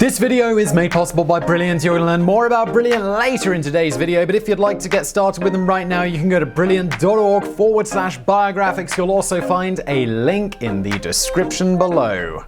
This video is made possible by Brilliant. You're going to learn more about Brilliant later in today's video, but if you'd like to get started with them right now, you can go to brilliant.org/biographics. You'll also find a link in the description below.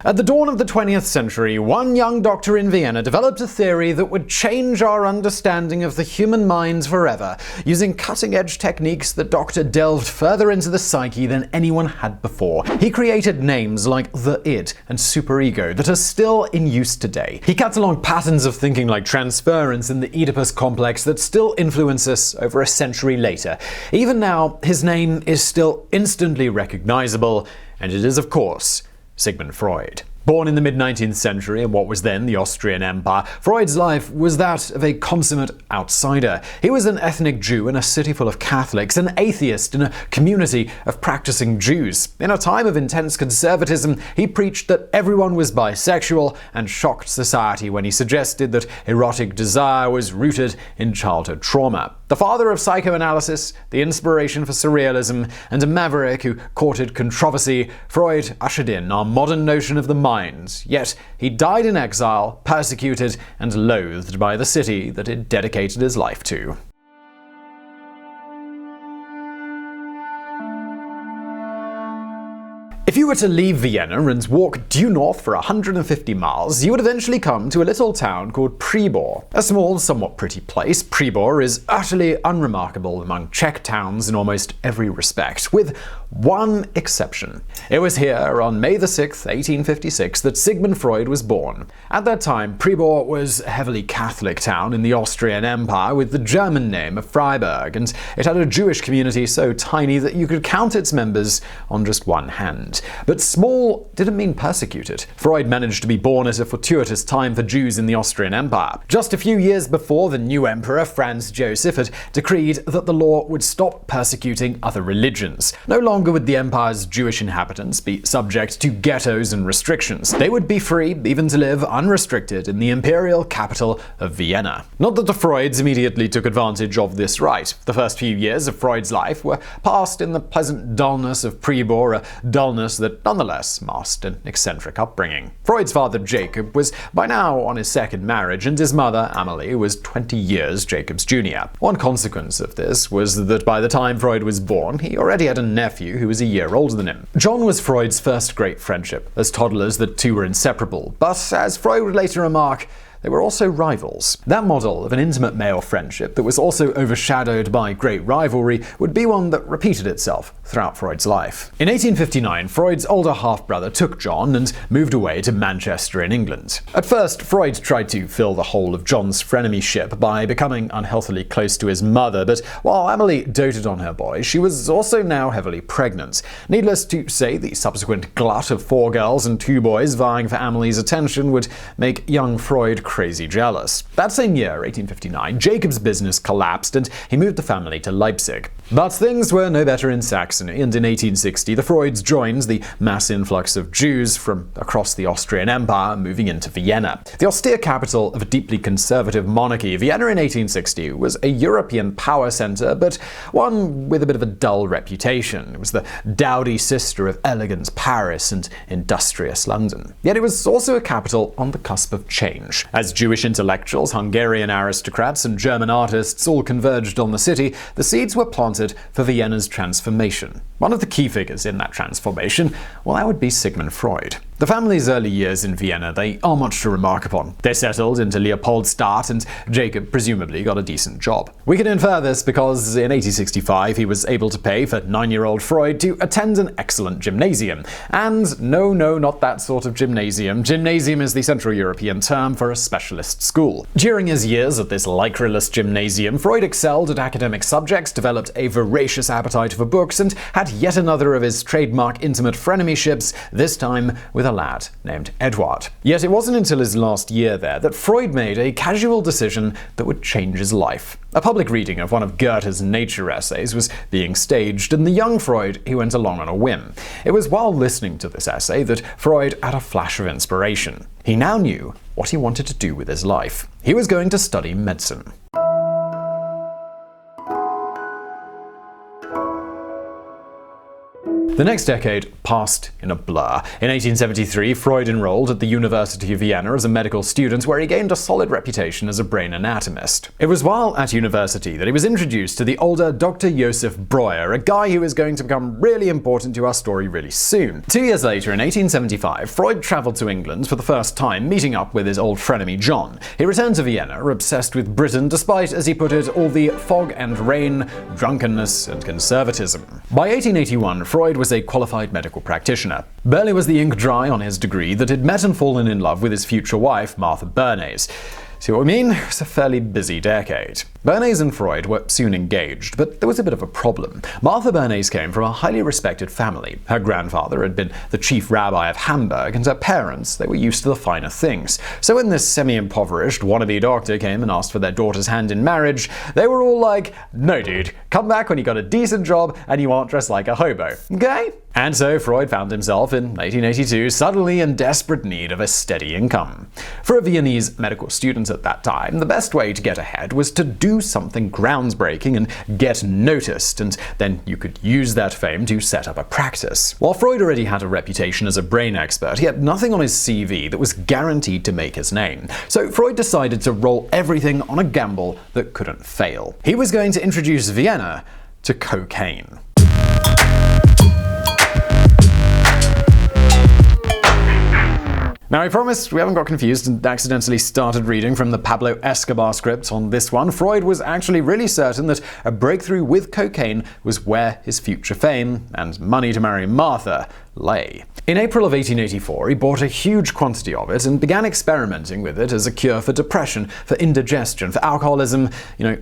At the dawn of the 20th century, one young doctor in Vienna developed a theory that would change our understanding of the human mind forever. Using cutting-edge techniques, the doctor delved further into the psyche than anyone had before. He created names like the id and superego that are still in use today. He cut along patterns of thinking like transference and the Oedipus complex that still influence us over a century later. Even now, his name is still instantly recognizable, and it is, of course, Sigmund Freud. Born in the mid-19th century in what was then the Austrian Empire, Freud's life was that of a consummate outsider. He was an ethnic Jew in a city full of Catholics, an atheist in a community of practicing Jews. In a time of intense conservatism, he preached that everyone was bisexual and shocked society when he suggested that erotic desire was rooted in childhood trauma. The father of psychoanalysis, the inspiration for surrealism, and a maverick who courted controversy, Freud ushered in our modern notion of the mind. Yet he died in exile, persecuted and loathed by the city that he'd dedicated his life to. If you were to leave Vienna and walk due north for 150 miles, you would eventually come to a little town called Pribor. A small, somewhat pretty place, Pribor is utterly unremarkable among Czech towns in almost every respect, with one exception. It was here, on May 6, 1856, that Sigmund Freud was born. At that time, Pribor was a heavily Catholic town in the Austrian Empire with the German name of Freiburg, and it had a Jewish community so tiny that you could count its members on just one hand. But small didn't mean persecuted. Freud managed to be born at a fortuitous time for Jews in the Austrian Empire. Just a few years before, the new emperor, Franz Joseph, had decreed that the law would stop persecuting other religions. No longer would the empire's Jewish inhabitants be subject to ghettos and restrictions. They would be free even to live unrestricted in the imperial capital of Vienna. Not that the Freuds immediately took advantage of this right. The first few years of Freud's life were passed in the pleasant dullness of Pribor, a dullness that nonetheless masked an eccentric upbringing. Freud's father, Jacob, was by now on his second marriage, and his mother, Amelie, was 20 years Jacob's junior. One consequence of this was that by the time Freud was born, he already had a nephew who was a year older than him. John was Freud's first great friendship. As toddlers, the two were inseparable, but as Freud would later remark, they were also rivals. That model of an intimate male friendship that was also overshadowed by great rivalry would be one that repeated itself throughout Freud's life. In 1859, Freud's older half-brother took John and moved away to Manchester in England. At first, Freud tried to fill the hole of John's frenemyship by becoming unhealthily close to his mother, but while Amelie doted on her boy, she was also now heavily pregnant. Needless to say, the subsequent glut of 4 girls and 2 boys vying for Amelie's attention would make young Freud crazy jealous. That same year, 1859, Jacob's business collapsed and he moved the family to Leipzig. But things were no better in Saxony, and in 1860 the Freuds joined the mass influx of Jews from across the Austrian Empire moving into Vienna. The austere capital of a deeply conservative monarchy, Vienna in 1860 was a European power center, but one with a bit of a dull reputation. It was the dowdy sister of elegant Paris and industrious London. Yet it was also a capital on the cusp of change. As Jewish intellectuals, Hungarian aristocrats, and German artists all converged on the city, the seeds were planted for Vienna's transformation. One of the key figures in that transformation, well, that would be Sigmund Freud. The family's early years in Vienna, they are much to remark upon. They settled into Leopoldstadt, and Jacob presumably got a decent job. We can infer this because in 1865 he was able to pay for 9-year-old Freud to attend an excellent gymnasium. And no, not that sort of gymnasium. Gymnasium is the Central European term for a specialist school. During his years at this lycraless gymnasium, Freud excelled at academic subjects, developed a voracious appetite for books, and had yet another of his trademark intimate frenemyships, this time with a lad named Edward. Yet it wasn't until his last year there that Freud made a casual decision that would change his life. A public reading of one of Goethe's nature essays was being staged, and the young Freud, he went along on a whim. It was while listening to this essay that Freud had a flash of inspiration. He now knew what he wanted to do with his life. He was going to study medicine. The next decade passed in a blur. In 1873, Freud enrolled at the University of Vienna as a medical student, where he gained a solid reputation as a brain anatomist. It was while at university that he was introduced to the older Dr. Josef Breuer, a guy who is going to become really important to our story really soon. 2 years later, in 1875, Freud traveled to England for the first time, meeting up with his old frenemy John. He returned to Vienna, obsessed with Britain, despite, as he put it, all the fog and rain, drunkenness, and conservatism. By 1881, Freud was a qualified medical practitioner. Barely was the ink dry on his degree that he'd met and fallen in love with his future wife, Martha Bernays. See what I mean? It was a fairly busy decade. Bernays and Freud were soon engaged, but there was a bit of a problem. Martha Bernays came from a highly respected family. Her grandfather had been the chief rabbi of Hamburg, and her parents, they were used to the finer things. So when this semi-impoverished wannabe doctor came and asked for their daughter's hand in marriage, they were all like, "No dude, come back when you got a decent job and you aren't dressed like a hobo, okay?" And so Freud found himself in 1882 suddenly in desperate need of a steady income. For a Viennese medical student at that time, the best way to get ahead was to do something groundbreaking and get noticed, and then you could use that fame to set up a practice. While Freud already had a reputation as a brain expert, he had nothing on his CV that was guaranteed to make his name. So Freud decided to roll everything on a gamble that couldn't fail. He was going to introduce Vienna to cocaine. Now, I promise we haven't got confused and accidentally started reading from the Pablo Escobar script on this one. Freud was actually really certain that a breakthrough with cocaine was where his future fame and money to marry Martha lay. In April of 1884, he bought a huge quantity of it and began experimenting with it as a cure for depression, for indigestion, for alcoholism,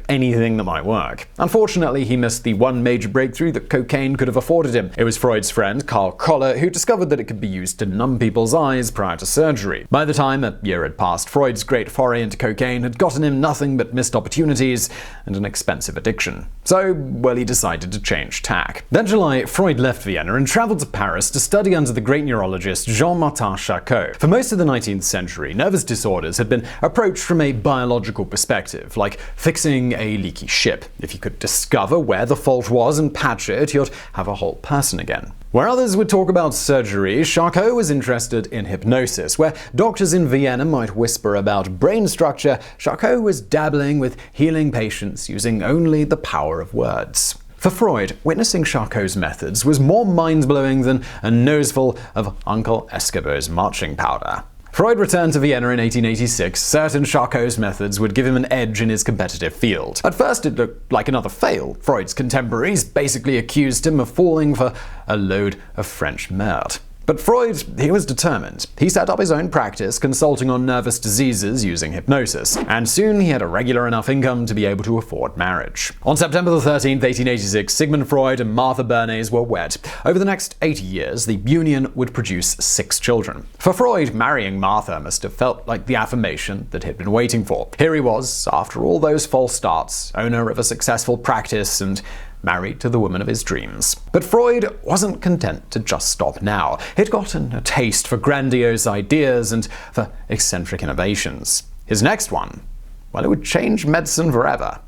anything that might work. Unfortunately, he missed the one major breakthrough that cocaine could have afforded him. It was Freud's friend, Karl Koller, who discovered that it could be used to numb people's eyes prior to surgery. By the time a year had passed, Freud's great foray into cocaine had gotten him nothing but missed opportunities and an expensive addiction. So, he decided to change tack. That July, Freud left Vienna and traveled to Paris to study under the great neurologist Jean-Martin Charcot. For most of the 19th century, nervous disorders had been approached from a biological perspective, like fixing a leaky ship. If you could discover where the fault was and patch it, you'd have a whole person again. Where others would talk about surgery, Charcot was interested in hypnosis. Where doctors in Vienna might whisper about brain structure, Charcot was dabbling with healing patients using only the power of words. For Freud, witnessing Charcot's methods was more mind-blowing than a noseful of Uncle Escobar's marching powder. Freud returned to Vienna in 1886, certain Charcot's methods would give him an edge in his competitive field. At first, it looked like another fail. Freud's contemporaries basically accused him of falling for a load of French merde. But Freud, he was determined. He set up his own practice, consulting on nervous diseases using hypnosis, and soon he had a regular enough income to be able to afford marriage. On September 13, 1886, Sigmund Freud and Martha Bernays were wed. Over the next 80 years, the union would produce 6 children. For Freud, marrying Martha must have felt like the affirmation that he'd been waiting for. Here he was, after all those false starts, owner of a successful practice and married to the woman of his dreams. But Freud wasn't content to just stop now. He'd gotten a taste for grandiose ideas and for eccentric innovations. His next one, it would change medicine forever.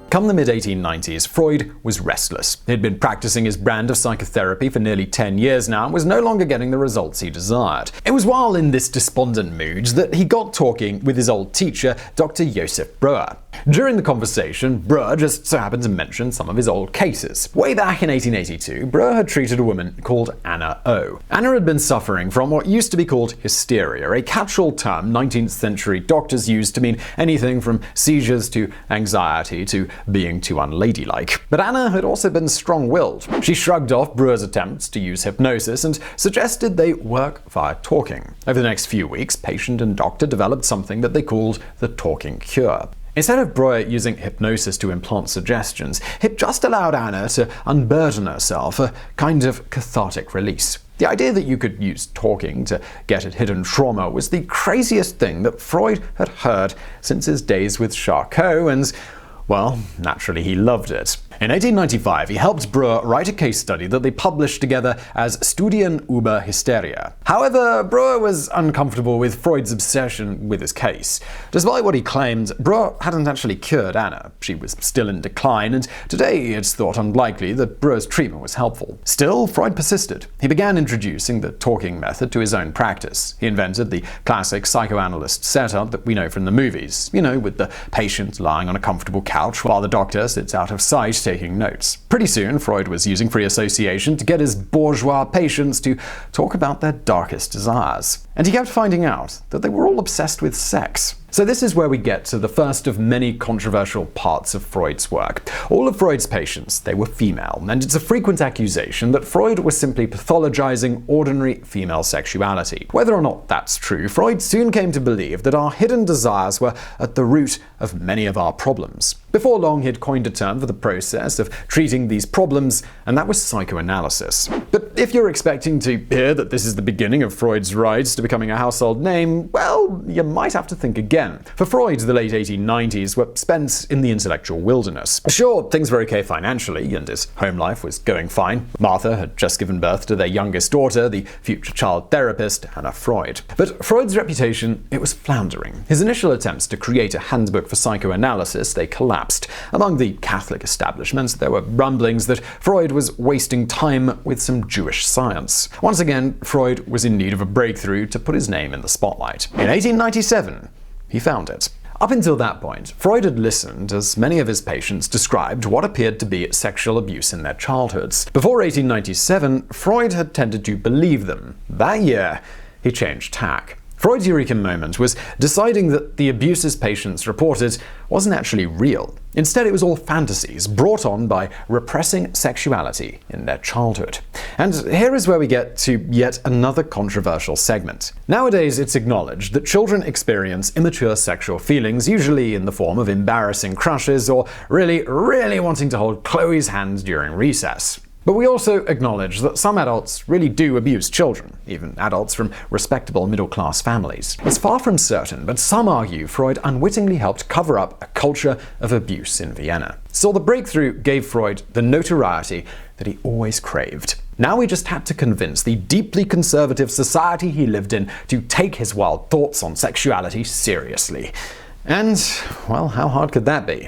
Come the mid-1890s, Freud was restless. He'd been practicing his brand of psychotherapy for nearly 10 years now and was no longer getting the results he desired. It was while in this despondent mood that he got talking with his old teacher, Dr. Josef Breuer. During the conversation, Breuer just so happened to mention some of his old cases. Way back in 1882, Breuer had treated a woman called Anna O. Anna had been suffering from what used to be called hysteria, a catch-all term 19th century doctors used to mean anything from seizures to anxiety to being too unladylike. But Anna had also been strong-willed. She shrugged off Breuer's attempts to use hypnosis and suggested they work via talking. Over the next few weeks, patient and doctor developed something that they called the talking cure. Instead of Breuer using hypnosis to implant suggestions, it just allowed Anna to unburden herself, a kind of cathartic release. The idea that you could use talking to get at hidden trauma was the craziest thing that Freud had heard since his days with Charcot, and naturally he loved it. In 1895, he helped Breuer write a case study that they published together as Studien über Hysteria. However, Breuer was uncomfortable with Freud's obsession with his case. Despite what he claimed, Breuer hadn't actually cured Anna. She was still in decline, and today it's thought unlikely that Breuer's treatment was helpful. Still, Freud persisted. He began introducing the talking method to his own practice. He invented the classic psychoanalyst setup that we know from the movies, with the patient lying on a comfortable couch while the doctor sits out of sight taking notes. Pretty soon, Freud was using free association to get his bourgeois patients to talk about their darkest desires. And he kept finding out that they were all obsessed with sex. So this is where we get to the first of many controversial parts of Freud's work. All of Freud's patients, they were female, and it's a frequent accusation that Freud was simply pathologizing ordinary female sexuality. Whether or not that's true, Freud soon came to believe that our hidden desires were at the root of many of our problems. Before long, he'd coined a term for the process of treating these problems, and that was psychoanalysis. But if you're expecting to hear that this is the beginning of Freud's rise to becoming a household name, well, you might have to think again. For Freud, the late 1890s were spent in the intellectual wilderness. Sure, things were okay financially, and his home life was going fine. Martha had just given birth to their youngest daughter, the future child therapist, Anna Freud. But Freud's reputation, it was floundering. His initial attempts to create a handbook for psychoanalysis, they collapsed. Among the Catholic establishments, there were rumblings that Freud was wasting time with some Jewish science. Once again, Freud was in need of a breakthrough to put his name in the spotlight. In 1897, he found it. Up until that point, Freud had listened as many of his patients described what appeared to be sexual abuse in their childhoods. Before 1897, Freud had tended to believe them. That year, he changed tack. Freud's eureka moment was deciding that the abuse his patients reported wasn't actually real. Instead, it was all fantasies brought on by repressing sexuality in their childhood. And here is where we get to yet another controversial segment. Nowadays, it's acknowledged that children experience immature sexual feelings, usually in the form of embarrassing crushes or really wanting to hold Chloe's hand during recess. But we also acknowledge that some adults really do abuse children, even adults from respectable middle-class families. It's far from certain, but some argue Freud unwittingly helped cover up a culture of abuse in Vienna. So the breakthrough gave Freud the notoriety that he always craved. Now he just had to convince the deeply conservative society he lived in to take his wild thoughts on sexuality seriously. And, well, how hard could that be?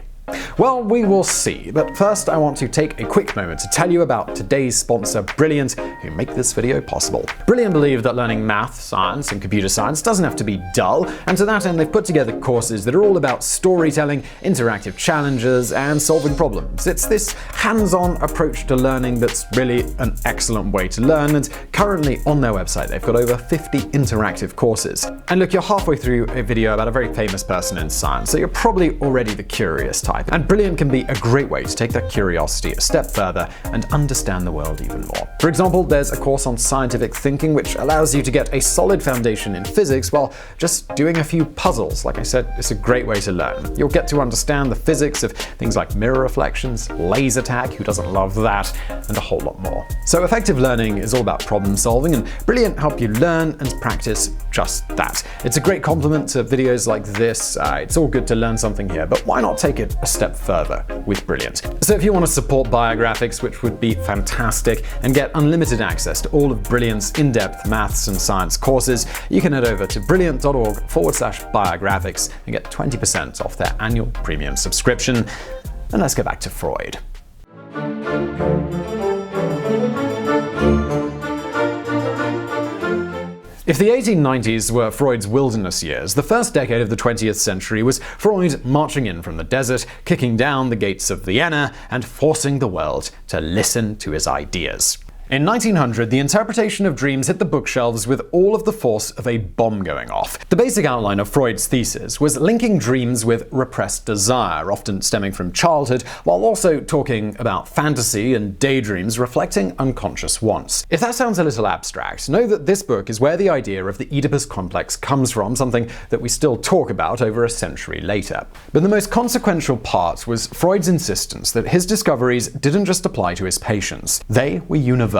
Well, we will see, but first I want to take a quick moment to tell you about today's sponsor, Brilliant, who make this video possible. Brilliant believe that learning math, science, and computer science doesn't have to be dull, and to that end they've put together courses that are all about storytelling, interactive challenges, and solving problems. It's this hands-on approach to learning that's really an excellent way to learn, and currently on their website they've got over 50 interactive courses. And look, you're halfway through a video about a very famous person in science, so you're probably already the curious type. And Brilliant can be a great way to take that curiosity a step further and understand the world even more. For example, there's a course on scientific thinking which allows you to get a solid foundation in physics while just doing a few puzzles. Like I said, it's a great way to learn. You'll get to understand the physics of things like mirror reflections, laser tag, who doesn't love that, and a whole lot more. So effective learning is all about problem solving, and Brilliant help you learn and practice just that. It's a great complement to videos like this. It's all good to learn something here, but why not take it a step further with Brilliant? So if you want to support Biographics, which would be fantastic, and get unlimited access to all of Brilliant's in-depth maths and science courses, you can head over to brilliant.org/biographics and get 20% off their annual premium subscription. And let's get back to Freud. If the 1890s were Freud's wilderness years, the first decade of the 20th century was Freud marching in from the desert, kicking down the gates of Vienna, and forcing the world to listen to his ideas. In 1900, the interpretation of dreams hit the bookshelves with all of the force of a bomb going off. The basic outline of Freud's thesis was linking dreams with repressed desire, often stemming from childhood, while also talking about fantasy and daydreams reflecting unconscious wants. If that sounds a little abstract, know that this book is where the idea of the Oedipus complex comes from, something that we still talk about over a century later. But the most consequential part was Freud's insistence that his discoveries didn't just apply to his patients. They were universal.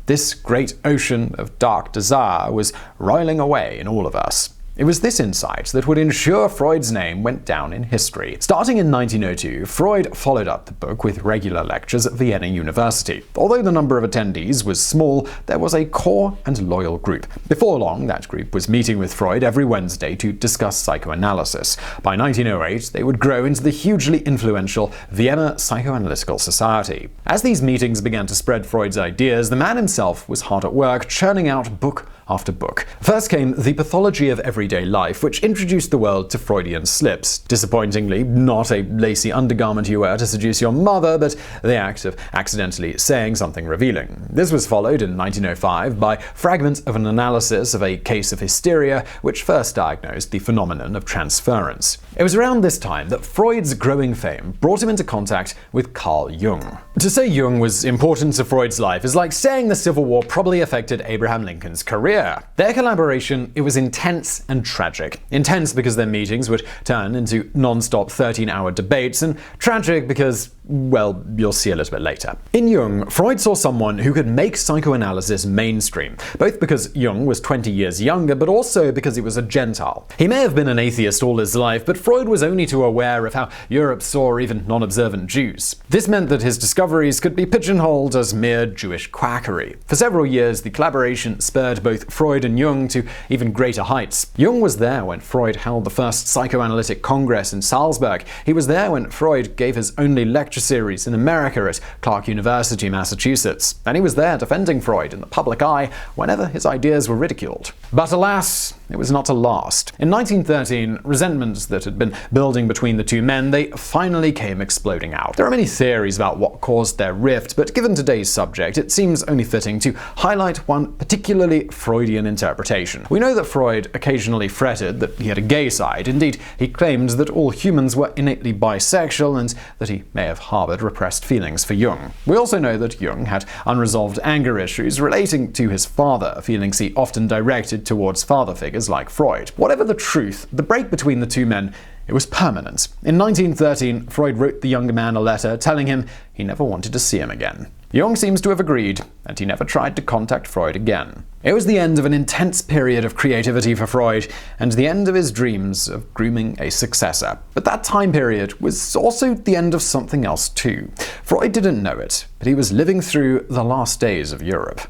This great ocean of dark desire was roiling away in all of us. It was this insight that would ensure Freud's name went down in history. Starting in 1902, Freud followed up the book with regular lectures at Vienna University. Although the number of attendees was small, there was a core and loyal group. Before long, that group was meeting with Freud every Wednesday to discuss psychoanalysis. By 1908, they would grow into the hugely influential Vienna Psychoanalytical Society. As these meetings began to spread Freud's ideas, the man himself was hard at work, churning out book after book. First came The Pathology of Everyday Life, which introduced the world to Freudian slips. Disappointingly, not a lacy undergarment you wear to seduce your mother, but the act of accidentally saying something revealing. This was followed in 1905 by Fragment of an Analysis of a Case of Hysteria, which first diagnosed the phenomenon of transference. It was around this time that Freud's growing fame brought him into contact with Carl Jung. To say Jung was important to Freud's life is like saying the Civil War probably affected Abraham Lincoln's career. Their collaboration, it was intense and tragic. Intense because their meetings would turn into non-stop 13-hour debates, and tragic because, well, you'll see a little bit later. In Jung, Freud saw someone who could make psychoanalysis mainstream, both because Jung was 20 years younger, but also because he was a Gentile. He may have been an atheist all his life, but Freud was only too aware of how Europe saw even non-observant Jews. This meant that his discoveries could be pigeonholed as mere Jewish quackery. For several years, the collaboration spurred both Freud and Jung to even greater heights. Jung was there when Freud held the first psychoanalytic congress in Salzburg. He was there when Freud gave his only lecture series in America at Clark University, Massachusetts. And he was there defending Freud in the public eye whenever his ideas were ridiculed. But alas, it was not to last. In 1913, resentments that had been building between the two men, they finally came exploding out. There are many theories about what caused their rift, but given today's subject, it seems only fitting to highlight one particularly Freudian interpretation. We know that Freud occasionally fretted that he had a gay side. Indeed, he claimed that all humans were innately bisexual and that he may have harbored repressed feelings for Jung. We also know that Jung had unresolved anger issues relating to his father, feelings he often directed towards father figures like Freud. Whatever the truth, the break between the two men, it was permanent. In 1913, Freud wrote the younger man a letter telling him he never wanted to see him again. Jung seems to have agreed, and he never tried to contact Freud again. It was the end of an intense period of creativity for Freud, and the end of his dreams of grooming a successor. But that time period was also the end of something else too. Freud didn't know it, but he was living through the last days of Europe.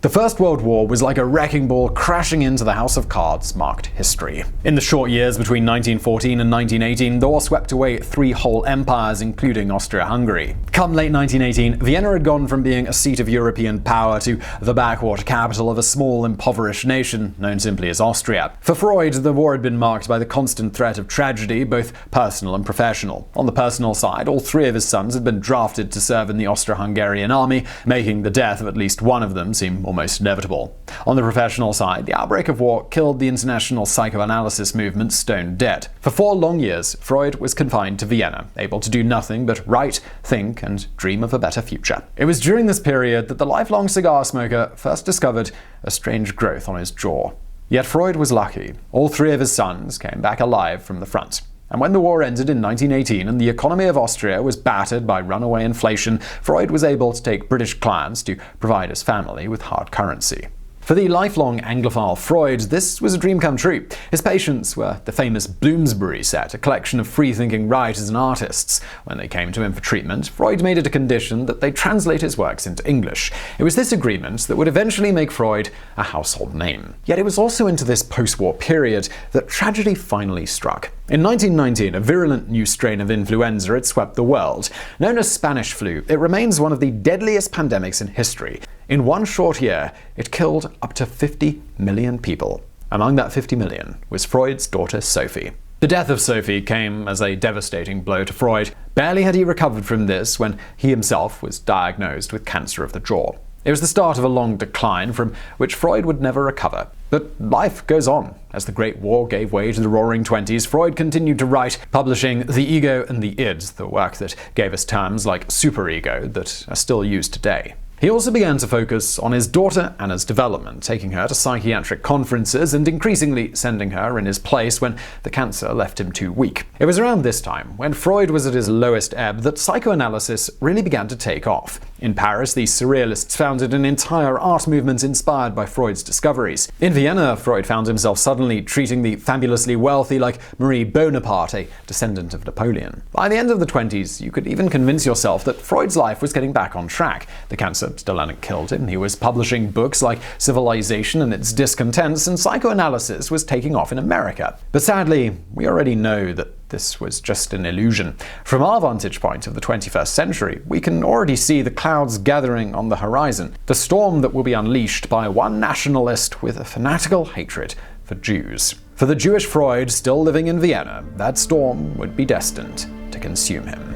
The First World War was like a wrecking ball crashing into the house of cards marked history. In the short years between 1914 and 1918, the war swept away 3 whole empires, including Austria-Hungary. Come late 1918, Vienna had gone from being a seat of European power to the backwater capital of a small, impoverished nation known simply as Austria. For Freud, the war had been marked by the constant threat of tragedy, both personal and professional. On the personal side, all 3 of his sons had been drafted to serve in the Austro-Hungarian army, making the death of at least one of them seem almost inevitable. On the professional side, the outbreak of war killed the international psychoanalysis movement stone dead. For 4 long years, Freud was confined to Vienna, able to do nothing but write, think, and dream of a better future. It was during this period that the lifelong cigar smoker first discovered a strange growth on his jaw. Yet Freud was lucky. All 3 of his sons came back alive from the front. And when the war ended in 1918 and the economy of Austria was battered by runaway inflation, Freud was able to take British clients to provide his family with hard currency. For the lifelong Anglophile Freud, this was a dream come true. His patients were the famous Bloomsbury set, a collection of free-thinking writers and artists. When they came to him for treatment, Freud made it a condition that they translate his works into English. It was this agreement that would eventually make Freud a household name. Yet it was also into this post-war period that tragedy finally struck. In 1919, a virulent new strain of influenza had swept the world. Known as Spanish flu, it remains one of the deadliest pandemics in history. In one short year, it killed up to 50 million people. Among that 50 million was Freud's daughter Sophie. The death of Sophie came as a devastating blow to Freud. Barely had he recovered from this when he himself was diagnosed with cancer of the jaw. It was the start of a long decline from which Freud would never recover. But life goes on. As the Great War gave way to the Roaring Twenties, Freud continued to write, publishing The Ego and the Id, the work that gave us terms like superego that are still used today. He also began to focus on his daughter Anna's development, taking her to psychiatric conferences and increasingly sending her in his place when the cancer left him too weak. It was around this time, when Freud was at his lowest ebb, that psychoanalysis really began to take off. In Paris, the Surrealists founded an entire art movement inspired by Freud's discoveries. In Vienna, Freud found himself suddenly treating the fabulously wealthy like Marie Bonaparte, a descendant of Napoleon. By the end of the 20s, you could even convince yourself that Freud's life was getting back on track. The cancer still hadn't killed him. He was publishing books like Civilization and Its Discontents, and psychoanalysis was taking off in America. But sadly, we already know that this was just an illusion. From our vantage point of the 21st century, we can already see the clouds gathering on the horizon, the storm that will be unleashed by one nationalist with a fanatical hatred for Jews. For the Jewish Freud still living in Vienna, that storm would be destined to consume him.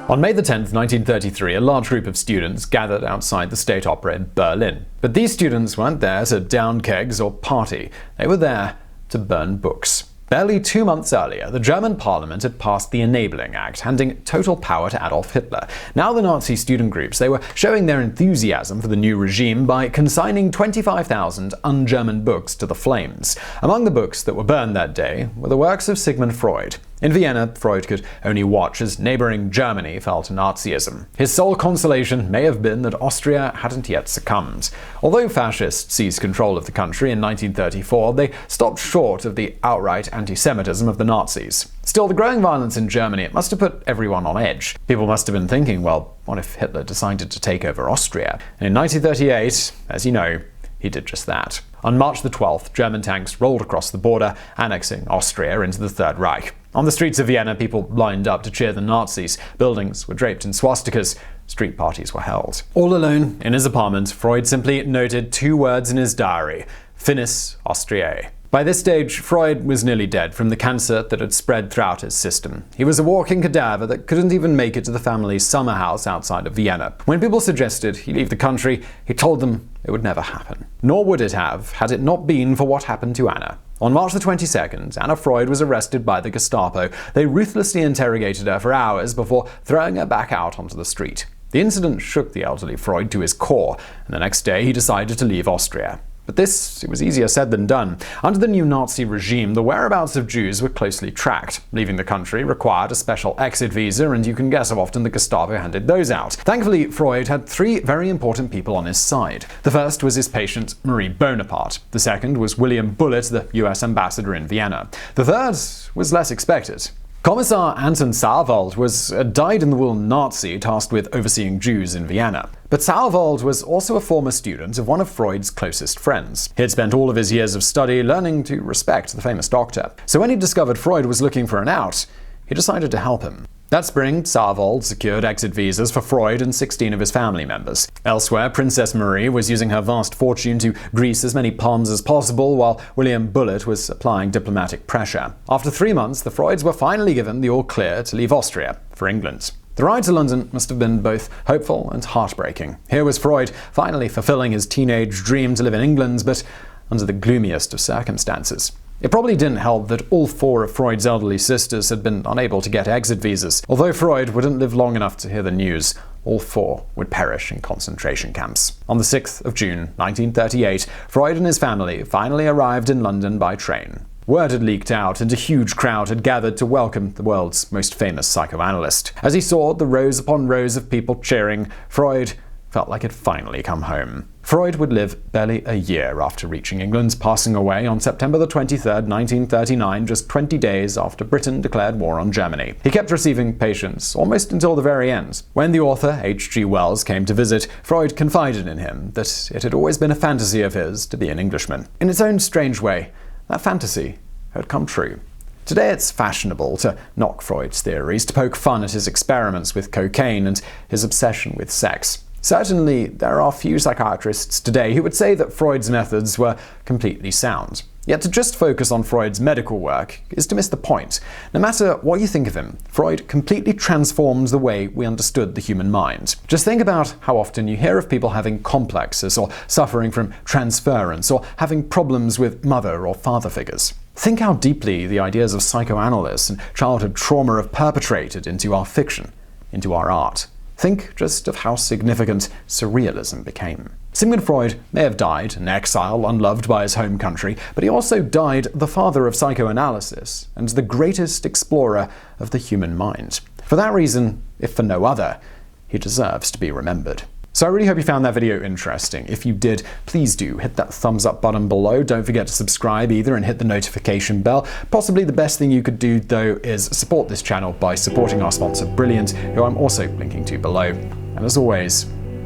On May 10, 1933, a large group of students gathered outside the State Opera in Berlin. But these students weren't there to down kegs or party. They were there to burn books. Barely 2 months earlier, the German parliament had passed the Enabling Act, handing total power to Adolf Hitler. Now the Nazi student groups, they were showing their enthusiasm for the new regime by consigning 25,000 un-German books to the flames. Among the books that were burned that day were the works of Sigmund Freud. In Vienna, Freud could only watch as neighboring Germany fell to Nazism. His sole consolation may have been that Austria hadn't yet succumbed. Although fascists seized control of the country in 1934, they stopped short of the outright anti-Semitism of the Nazis. Still, the growing violence in Germany, it must have put everyone on edge. People must have been thinking, well, what if Hitler decided to take over Austria? And in 1938, as you know, he did just that. On March the 12th, German tanks rolled across the border, annexing Austria into the Third Reich. On the streets of Vienna, people lined up to cheer the Nazis. Buildings were draped in swastikas. Street parties were held. All alone in his apartment, Freud simply noted 2 words in his diary: Finis Austriae. By this stage, Freud was nearly dead from the cancer that had spread throughout his system. He was a walking cadaver that couldn't even make it to the family's summer house outside of Vienna. When people suggested he leave the country, he told them it would never happen. Nor would it have, had it not been for what happened to Anna. On March the 22nd, Anna Freud was arrested by the Gestapo. They ruthlessly interrogated her for hours before throwing her back out onto the street. The incident shook the elderly Freud to his core, and the next day he decided to leave Austria. But this, it was easier said than done. Under the new Nazi regime, the whereabouts of Jews were closely tracked. Leaving the country required a special exit visa, and you can guess how often the Gestapo handed those out. Thankfully, Freud had 3 very important people on his side. The first was his patient, Marie Bonaparte. The second was William Bullitt, the US ambassador in Vienna. The third was less expected. Kommissar Anton Sauerwald was a dyed-in-the-wool Nazi tasked with overseeing Jews in Vienna. But Sauerwald was also a former student of one of Freud's closest friends. He had spent all of his years of study learning to respect the famous doctor. So when he discovered Freud was looking for an out, he decided to help him. That spring, Sauerwald secured exit visas for Freud and 16 of his family members. Elsewhere, Princess Marie was using her vast fortune to grease as many palms as possible, while William Bullitt was applying diplomatic pressure. After 3 months, the Freuds were finally given the all-clear to leave Austria for England. The ride to London must have been both hopeful and heartbreaking. Here was Freud finally fulfilling his teenage dream to live in England, but under the gloomiest of circumstances. It probably didn't help that all 4 of Freud's elderly sisters had been unable to get exit visas. Although Freud wouldn't live long enough to hear the news, all 4 would perish in concentration camps. On the 6th of June, 1938, Freud and his family finally arrived in London by train. Word had leaked out, and a huge crowd had gathered to welcome the world's most famous psychoanalyst. As he saw the rows upon rows of people cheering, Freud felt like he'd finally come home. Freud would live barely a year after reaching England, passing away on September 23, 1939, just 20 days after Britain declared war on Germany. He kept receiving patients almost until the very end. When the author, H.G. Wells, came to visit, Freud confided in him that it had always been a fantasy of his to be an Englishman. In its own strange way, that fantasy had come true. Today it's fashionable to knock Freud's theories, to poke fun at his experiments with cocaine and his obsession with sex. Certainly, there are few psychiatrists today who would say that Freud's methods were completely sound. Yet to just focus on Freud's medical work is to miss the point. No matter what you think of him, Freud completely transformed the way we understood the human mind. Just think about how often you hear of people having complexes, or suffering from transference, or having problems with mother or father figures. Think how deeply the ideas of psychoanalysis and childhood trauma have perpetrated into our fiction, into our art. Think just of how significant surrealism became. Sigmund Freud may have died in exile, unloved by his home country, but he also died the father of psychoanalysis and the greatest explorer of the human mind. For that reason, if for no other, he deserves to be remembered. So I really hope you found that video interesting. If you did, please do hit that thumbs up button below. Don't forget to subscribe either and hit the notification bell. Possibly the best thing you could do, though, is support this channel by supporting our sponsor Brilliant, who I'm also linking to below. And as always,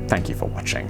thank you for watching.